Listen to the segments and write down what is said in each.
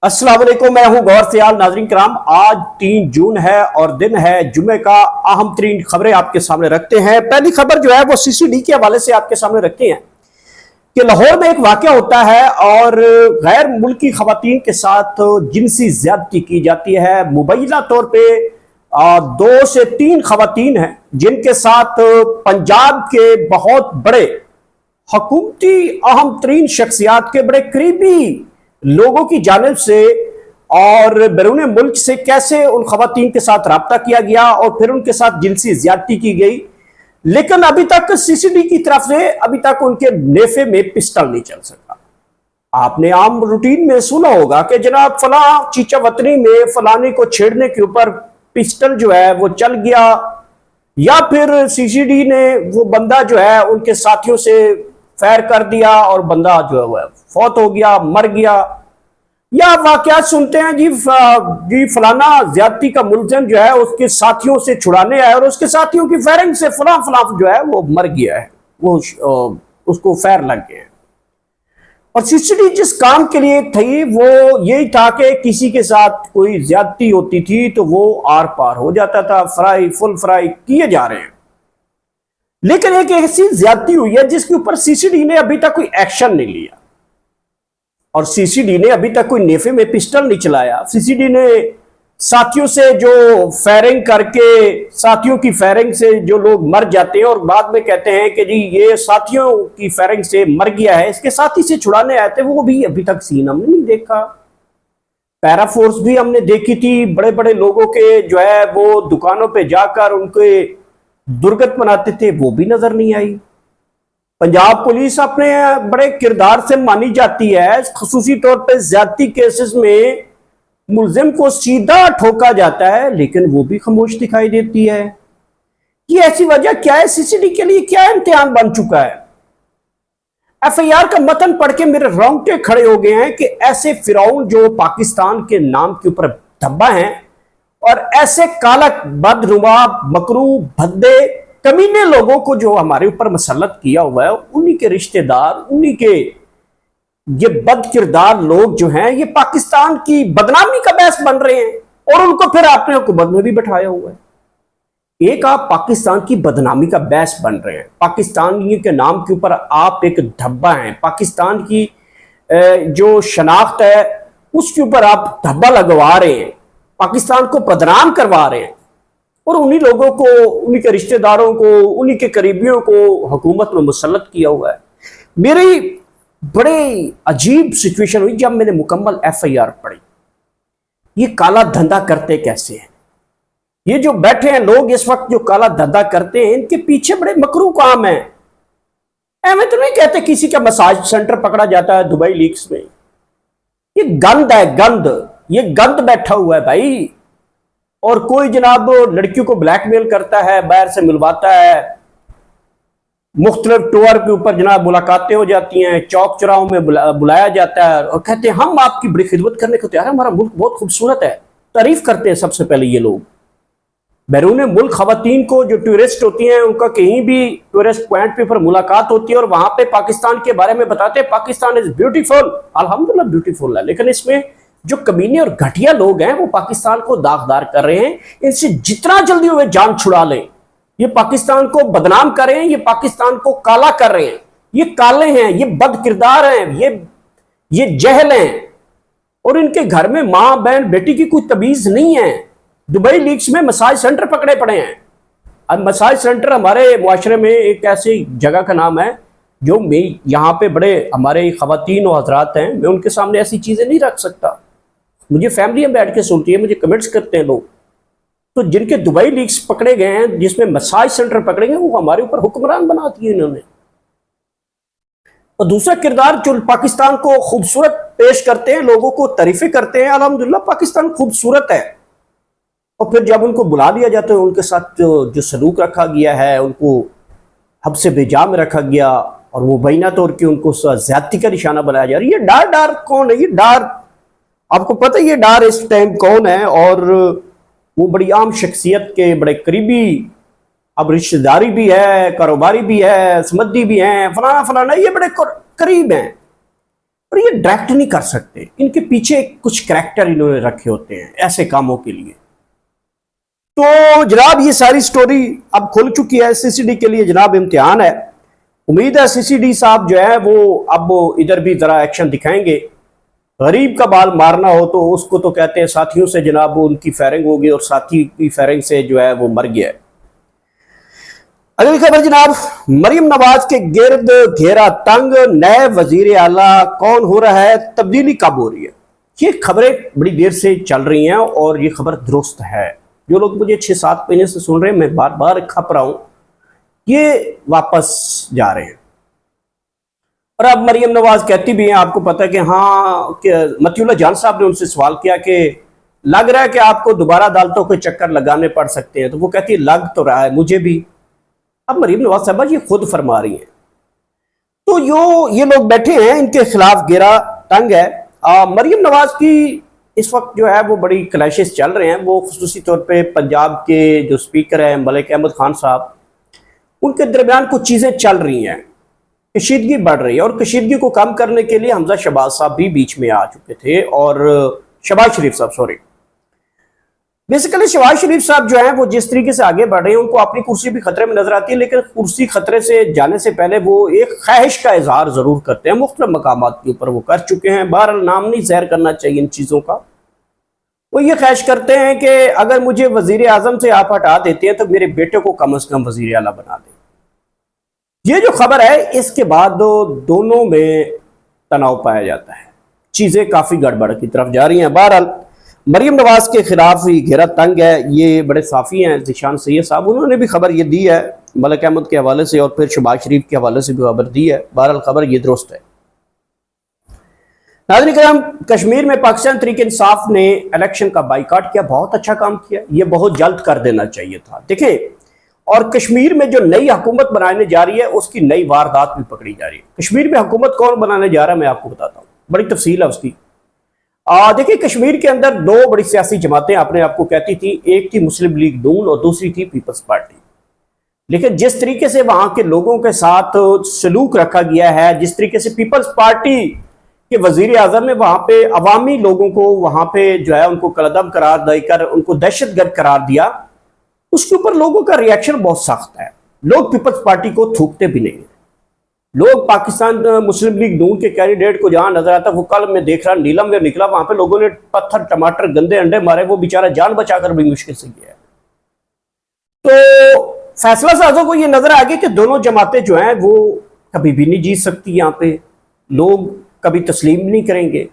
अस्सलाम वालेकुम, मैं हूं गौर सियाल। नाज़रीन किराम, आज 3 जून है और दिन है जुमे का। अहम तरीन खबरें आपके सामने रखते हैं। पहली खबर जो है वो सीसीडी के हवाले से आपके सामने रखते हैं कि लाहौर में एक वाकया होता है और गैर मुल्की खवातीन के साथ जिनसी ज्यादती की जाती है। मुबैना तौर पे 2 से 3 खवातीन हैं जिनके साथ पंजाब के बहुत बड़े हुकूमती अहम तरीन शख्सियात के बड़े करीबी लोगों की जानिब से और बैरून मुल्क से कैसे उन खवातीन के साथ रब्ता किया गया और फिर उनके साथ जिनसी ज्यादती की गई। लेकिन अभी तक सीसीडी की तरफ से अभी तक उनके नेफे में पिस्टल नहीं चल सका। आपने आम रूटीन में सुना होगा कि जनाब फला चीचा वतनी में फलाने को छेड़ने के ऊपर पिस्टल जो है वो चल गया, या फिर सीसीडी ने वो बंदा जो है उनके साथियों से फायर कर दिया और बंदा जो है वह फौत हो गया, मर गया। या वाकयात सुनते हैं जी फलाना ज्यादती का मुलजिम जो है उसके साथियों से छुड़ाने आया और उसके साथियों की फायरिंग से फला फला जो है वो मर गया है, वो उसको फायर लग गया है। और सीसीडी जिस काम के लिए थी वो यही था कि किसी के साथ कोई ज्यादती होती थी तो वो आर पार हो जाता था, फुल फ्राई किए जा रहे हैं। लेकिन एक ऐसी ज्यादती हुई है जिसके ऊपर सीसीडी ने अभी तक कोई एक्शन नहीं लिया और सीसीडी ने अभी तक कोई नेफे में पिस्टल नहीं चलाया। सीसीडी ने साथियों से जो फायरिंग करके, साथियों की फायरिंग से जो लोग मर जाते हैं और बाद में कहते हैं कि जी ये साथियों की फायरिंग से मर गया है, इसके साथी से छुड़ाने आए थे, वो भी अभी तक सीन हमने नहीं देखा। पैरा फोर्स भी हमने देखी थी, बड़े बड़े लोगों के जो है वो दुकानों पे जाकर उनके दुर्गत बनाते थे, वो भी नजर नहीं आई। पंजाब पुलिस अपने बड़े किरदार से मानी जाती है, खुसूसी तौर पे ज्यादती केसेस में मुलजिम को सीधा ठोका जाता है, लेकिन वो भी खामोश दिखाई देती है। ये ऐसी वजह क्या है? सीसीडी के लिए क्या इम्तिहान बन चुका है? एफआईआर का मतन पढ़ के मेरे रोंगटे खड़े हो गए हैं कि ऐसे फिरौन जो पाकिस्तान के नाम के ऊपर धब्बा हैं और ऐसे कालक बदनुमा मकरू भद्दे कमीने लोगों को जो हमारे ऊपर मसल्लत किया हुआ है, उन्हीं के रिश्तेदार, उन्हीं के ये बद किरदार लोग जो हैं ये पाकिस्तान की बदनामी का बहस बन रहे हैं और उनको फिर आपने हुकूमत में भी बैठाया हुआ है। एक आप पाकिस्तान की बदनामी का बहस बन रहे हैं, पाकिस्तान के नाम के ऊपर आप एक धब्बा हैं, पाकिस्तान की जो शनाख्त है उसके ऊपर आप धब्बा लगवा रहे हैं, पाकिस्तान को बदनाम करवा रहे हैं और उन्हीं लोगों को, उन्हीं के रिश्तेदारों को, उन्हीं के करीबियों को हुकूमत में मुसल्लत किया हुआ है। मेरी बड़े अजीब सिचुएशन हुई जब मैंने मुकम्मल एफआईआर पढ़ी। ये काला धंधा करते कैसे हैं? ये जो बैठे हैं लोग इस वक्त जो काला धंधा करते हैं, इनके पीछे बड़े मकरू काम है। मैं तो नहीं कहते किसी का मसाज सेंटर पकड़ा जाता है दुबई लीक्स में। ये गंद है, गंद, ये गंद बैठा हुआ है भाई। और कोई जनाब लड़कियों को ब्लैकमेल करता है, बाहर से मिलवाता है, मुख्तलिफ टूर के ऊपर जनाब मुलाकातें हो जाती हैं, चौक चौराहों में बुलाया जाता है और कहते हैं हम आपकी बड़ी खिदमत करने को तैयार है, हमारा मुल्क बहुत खूबसूरत है। तारीफ करते हैं सबसे पहले ये लोग। बैरून मुल्क खवातीन को जो टूरिस्ट होती हैं उनका कहीं भी टूरिस्ट पॉइंट पे पर मुलाकात होती है और वहां पे पाकिस्तान के बारे में बताते हैं पाकिस्तान इज ब्यूटीफुल, अल्हम्दुलिल्लाह ब्यूटीफुल है। लेकिन इसमें जो कमीने और घटिया लोग हैं वो पाकिस्तान को दागदार कर रहे हैं। इनसे जितना जल्दी हुए जान छुड़ा लें। ये पाकिस्तान को बदनाम कर रहे हैं, ये पाकिस्तान को काला कर रहे हैं, ये काले हैं, ये बद किरदार हैं, ये जहल हैं और इनके घर में मां बहन बेटी की कोई तमीज नहीं है। दुबई लीक्स में मसाज सेंटर पकड़े पड़े हैं। अब मसाज सेंटर हमारे मुआशरे में एक ऐसी जगह का नाम है जो मैं यहाँ पे बड़े हमारे खवातीन और हजरात हैं, मैं उनके सामने ऐसी चीजें नहीं रख सकता। मुझे फैमिली में बैठ के सुनती है, मुझे कमेंट्स करते हैं लोग। तो जिनके दुबई लीक्स पकड़े गए हैं, जिसमें मसाज सेंटर पकड़े गए, वो हमारे ऊपर हुक्मरान बना दिए इन्होंने। और दूसरा किरदार जो पाकिस्तान को खूबसूरत पेश करते हैं, लोगों को तारीफें करते हैं, अल्हम्दुलिल्लाह पाकिस्तान खूबसूरत है। और फिर जब उनको बुला दिया जाता है, उनके साथ जो सलूक रखा गया है, उनको हद से बेजा में रखा गया और वो बैना तौर की उनको ज्यादती का निशाना बनाया जा रहा है। ये डार कौन है? ये डार आपको पता है ये डार इस टाइम कौन है? और वो बड़ी आम शख्सियत के बड़े करीबी, अब रिश्तेदारी भी है, कारोबारी भी है, समद्दी भी है, फलाना फलाना, ये बड़े करीब हैं। और ये डायरेक्ट नहीं कर सकते, इनके पीछे कुछ करैक्टर इन्होंने रखे होते हैं ऐसे कामों के लिए। तो जनाब ये सारी स्टोरी अब खुल चुकी है सीसीडी के लिए, जनाब इम्तिहान है। उम्मीद है सीसीडी साहब जो है वो अब इधर भी जरा एक्शन दिखाएंगे। गरीब का बाल मारना हो तो उसको तो कहते हैं साथियों से जनाब वो उनकी फायरिंग होगी और साथी की फायरिंग से जो है वो मर गया है। अगली खबर जनाब, मरियम नवाज के गिर्द घेरा तंग, नए वजीर आला कौन हो रहा है, तब्दीली कब हो रही है। ये खबरें बड़ी देर से चल रही हैं और ये खबर दुरुस्त है। जो लोग मुझे 6-7 महीने से सुन रहे हैं, मैं बार बार खप रहा हूं, ये वापस जा रहे हैं। और अब मरियम नवाज कहती भी हैं, आपको पता है कि हाँ कि मतियुल्लाह जान साहब ने उनसे सवाल किया कि लग रहा है कि आपको दोबारा अदालतों के चक्कर लगाने पड़ सकते हैं, तो वो कहती है लग तो रहा है मुझे भी। अब मरियम नवाज साहबा ये खुद फरमा रही हैं। तो ये लोग बैठे हैं, इनके खिलाफ घेरा तंग है। मरियम नवाज की इस वक्त जो है वो बड़ी क्लैशेस चल रहे हैं। वो खुसूसी तौर पे पंजाब के जो स्पीकर हैं मलिक अहमद खान साहब, उनके दरमियान कुछ चीज़ें चल रही हैं, कशीदगी बढ़ रही है। और कशीदगी को कम करने के लिए हमजा शहबाज साहब भी बीच में आ चुके थे, और शहबाज शरीफ साहब, सॉरी, बेसिकली शहबाज शरीफ साहब जो हैं वो जिस तरीके से आगे बढ़ रहे हैं, उनको अपनी कुर्सी भी खतरे में नजर आती है। लेकिन कुर्सी खतरे से जाने से पहले वो एक ख्वाहिश का इजहार जरूर करते हैं, मुख्तलिफ मकामात के ऊपर वो कर चुके हैं। बहरहाल नाम नहीं ज़हर करना चाहिए इन चीज़ों का। वो ये ख्वाहिश करते हैं कि अगर मुझे वजीर आजम से आप हटा देते हैं तो मेरे बेटे को कम से कम वजीर आला बना दें। ये जो खबर है इसके बाद दोनों में तनाव पाया जाता है, चीज़ें काफ़ी गड़बड़ की तरफ जा रही हैं। बहरहाल मरियम नवाज के खिलाफ ही घेरा तंग है, ये बड़े साफ़ी हैं ज़ीशान सैयद साहब, उन्होंने भी खबर ये दी है मलिक अहमद के हवाले से और फिर शहबाज शरीफ के हवाले से भी खबर दी है। बहरहाल खबर ये दुरुस्त है। नाज़रीन किराम, कश्मीर में पाकिस्तान तहरीक इंसाफ ने इलेक्शन का बाइकाट किया, बहुत अच्छा काम किया, ये बहुत जल्द कर देना चाहिए था। देखें, और कश्मीर में जो नई हुकूमत बनाने जा रही है उसकी नई वारदात भी पकड़ी जा रही है। कश्मीर में हुकूमत कौन बनाने जा रहा है मैं आपको बताता हूँ, बड़ी तफसील है उसकी। देखिए, कश्मीर के अंदर दो बड़ी सियासी जमातें अपने आपको कहती थी, एक थी मुस्लिम लीग नून और दूसरी थी पीपल्स पार्टी। लेकिन जिस तरीके से वहां के लोगों के साथ सलूक रखा गया है, जिस तरीके से पीपल्स पार्टी के वजीर आजम ने वहां पे अवामी लोगों को वहां पे जो है उनको कलदम करार देकर उनको दहशतगर्द करार दिया, उसके ऊपर लोगों का रिएक्शन बहुत सख्त है। लोग पीपल्स पार्टी को थूकते भी नहीं है। लोग पाकिस्तान मुस्लिम लीग नून के कैंडिडेट को जहां नजर आता, वो कल मैं देख रहा नीलम में निकला, वहां पे लोगों ने पत्थर टमाटर गंदे अंडे मारे, वो बेचारा जान बचाकर बड़ी मुश्किल से गया है। तो फैसला साजों को ये नजर आ गया कि दोनों जमातें जो हैं वो कभी भी नहीं जीत सकती, यहाँ पे लोग कभी तस्लीम नहीं करेंगे।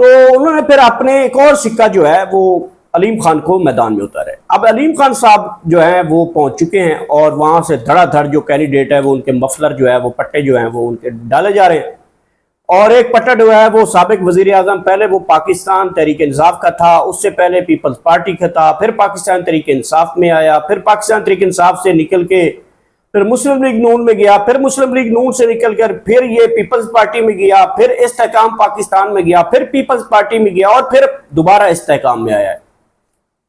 तो उन्होंने फिर अपने एक और सिक्का जो है वो अलीम खान को मैदान में उतारा है। अब अलीम खान साहब जो है वो पहुंच चुके हैं और वहां से धड़ाधड़ जो कैंडिडेट है वो उनके मफलर जो है वो पट्टे जो हैं वो उनके डाले जा रहे हैं। और एक पट्टा जो है वो साबिक वजीर आजम, पहले वो पाकिस्तान तहरीक इंसाफ का था, उससे पहले पीपल्स पार्टी का था, फिर पाकिस्तान तहरीक इंसाफ में आया, फिर पाकिस्तान तहरीक इंसाफ से निकल के फिर मुस्लिम लीग नून में गया, फिर मुस्लिम लीग नून से निकलकर फिर ये पीपल्स पार्टी में गया, फिर इस्तेकाम पाकिस्तान में गया, फिर पीपल्स पार्टी में गया और फिर दोबारा इस्तेकाम में आया है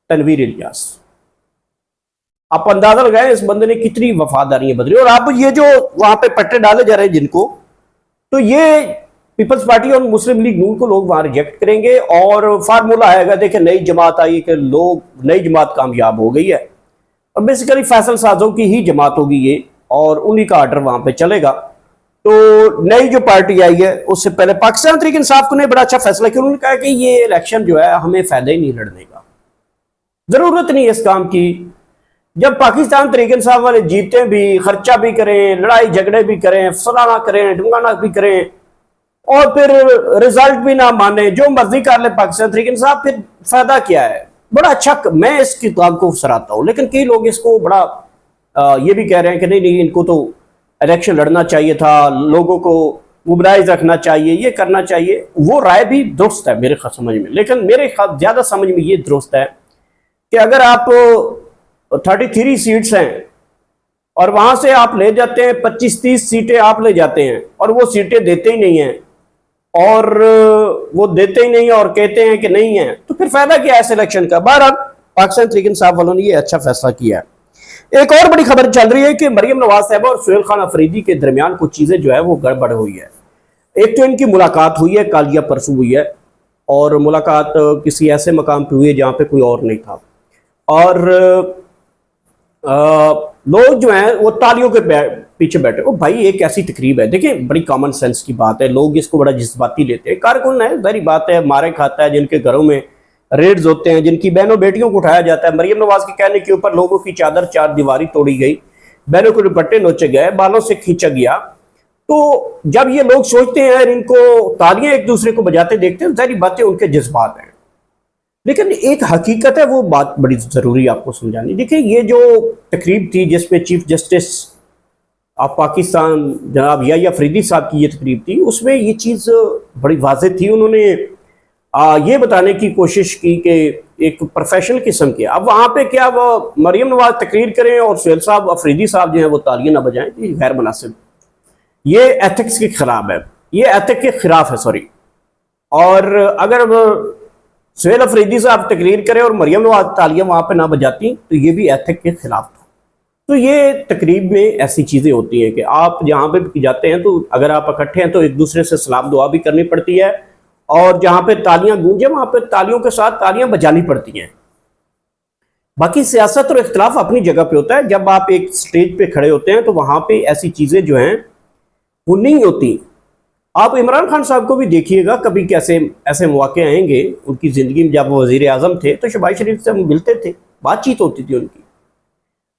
तनवीर इलियास। आप अंदाजा लगाएं इस बंदे ने कितनी वफादारी बदली। और अब ये जो वहां पे पट्टे डाले जा रहे हैं जिनको, तो ये पीपल्स पार्टी और मुस्लिम लीग नून को लोग वहां रिजेक्ट करेंगे और फार्मूला आएगा, देखिए नई जमात आई कि लोग नई जमात कामयाब हो गई है और बेसिकली फैसल साजों की ही जमात होगी ये और उन्हीं का आर्डर वहां पे चलेगा। तो नई जो पार्टी आई है उससे पहले पाकिस्तान तहरीक इंसाफ ने बड़ा अच्छा फैसला किया। उन्होंने कहा कि ये इलेक्शन जो है हमें फायदा ही नहीं लड़ने का, जरूरत नहीं है इस काम की। जब पाकिस्तान तहरीक इंसाफ वाले जीते भी, खर्चा भी करें, लड़ाई झगड़े भी करें, फलाना करें, ढुंगाना भी करें और फिर रिजल्ट भी ना माने, जो मर्जी कर ले पाकिस्तान तहरीक इंसाफ, फिर फायदा क्या है। बड़ा अच्छा, मैं इस किताब को सराहता हूँ। लेकिन कई लोग इसको बड़ा ये भी कह रहे हैं कि नहीं नहीं, इनको तो इलेक्शन लड़ना चाहिए था, लोगों को मोबिलाइज रखना चाहिए, ये करना चाहिए। वो राय भी दुरुस्त है मेरे समझ में, लेकिन मेरे ज्यादा समझ में ये दुरुस्त है कि अगर आप 33 सीट्स हैं और वहां से आप ले जाते हैं 25-30 सीटें आप ले जाते हैं और वो सीटें देते ही नहीं हैं और वो देते ही नहीं है और कहते हैं कि नहीं है, तो फिर फायदा क्या है इस इलेक्शन का। बहरहाल पाकिस्तान तहरीक इंसाफ वालों ने ये अच्छा फैसला किया है। एक और बड़ी खबर चल रही है कि मरियम नवाज साहबा और सुहेल खान अफरीदी के दरमियान कुछ चीजें जो है वो गड़बड़ हुई है। एक तो इनकी मुलाकात हुई है कल या परसों हुई है, और मुलाकात किसी ऐसे मकाम पे हुई है जहाँ पे कोई और नहीं था, और लोग जो हैं वो तालियों के पीछे बैठे। ओ भाई, एक ऐसी तकरीब है, देखिए बड़ी कॉमन सेंस की बात है, लोग इसको बड़ा जज्बाती लेते हैं। कारकुन है, बड़ी बात है, मारे खाता है, जिनके घरों में रेड्स होते हैं, जिनकी बहनों बेटियों को उठाया जाता है। मरियम नवाज के कहने के ऊपर लोगों की चादर चार दीवारी तोड़ी गई, बहनों के दुपट्टे नोचे गए, बालों से खींचा गया। तो जब ये लोग सोचते हैं और इनको तालियां एक दूसरे को बजाते देखते हैं, सारी बातें उनके जज्बात हैं। लेकिन एक हकीकत है, वो बात बड़ी जरूरी आपको समझानी। देखिए, ये जो तकरीब थी जिसमें चीफ जस्टिस ऑफ पाकिस्तान जनाब याहिया अफरीदी साहब की ये तकरीब थी, उसमें ये चीज़ बड़ी वाज़ेह थी। उन्होंने ये बताने की कोशिश की कि एक प्रोफेशनल किस्म के, अब वहाँ पे क्या वो मरियम नवाज तकरीर करें और सुहेल साहब अफरीदी साहब जो हैं वो तालियां ना बजाएं, ये गैर मुनासिब, ये एथिक्स के खिलाफ है, ये एथिक के खिलाफ है, सॉरी। और अगर सुहेल अफरीदी साहब तकरीर करें और मरियम नवाज तालियां वहाँ पे ना बजाती तो ये भी एथिक के खिलाफ था। तो ये तकरीब में ऐसी चीज़ें होती हैं कि आप जहाँ पे भी जाते हैं तो अगर आप इकट्ठे हैं तो एक दूसरे से सलाम दुआ भी करनी पड़ती है, और जहाँ पे तालियां गूंजे वहाँ पे तालियों के साथ तालियां बजानी पड़ती हैं। बाकी सियासत और इख्तिलाफ अपनी जगह पे होता है। जब आप एक स्टेज पे खड़े होते हैं तो वहाँ पे ऐसी चीज़ें जो हैं वो नहीं होती। आप इमरान खान साहब को भी देखिएगा, कभी कैसे ऐसे मौके आएंगे उनकी ज़िंदगी में, जब वो वज़ीर आज़म थे तो शहबाज शरीफ से हम मिलते थे, बातचीत होती थी उनकी।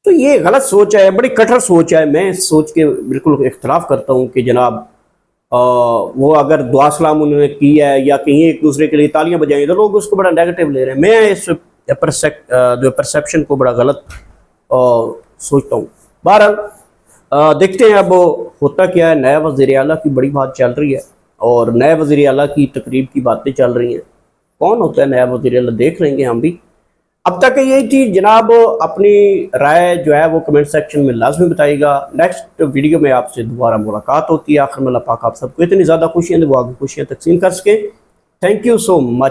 तो ये गलत सोच है, बड़ी कठोर सोच है। मैं इस सोच के बिल्कुल इख्तिलाफ करता हूँ कि जनाब वो अगर दुआ सलाम उन्होंने की है या कहीं एक दूसरे के लिए तालियां बजाई तो लोग उसको बड़ा नेगेटिव ले रहे हैं। मैं इस परसेप्शन को बड़ा गलत सोचता हूँ। बहरहाल देखते हैं अब होता क्या है। नया वज़ीर आला की बड़ी बात चल रही है और नए वज़ीर आला की तकरीब की बातें चल रही हैं। कौन होता है नया वज़ीर आला, देख लेंगे हम भी। अब तक यही थी जनाब, अपनी राय जो है वो कमेंट सेक्शन में लाजमी बताइएगा। नेक्स्ट वीडियो में आपसे दोबारा मुलाकात होती है। आखिर में अल्लाह पाक आप सबको इतनी ज़्यादा खुशियाँ दे वो आगे खुशियाँ तकसीम कर सके। Thank you so much.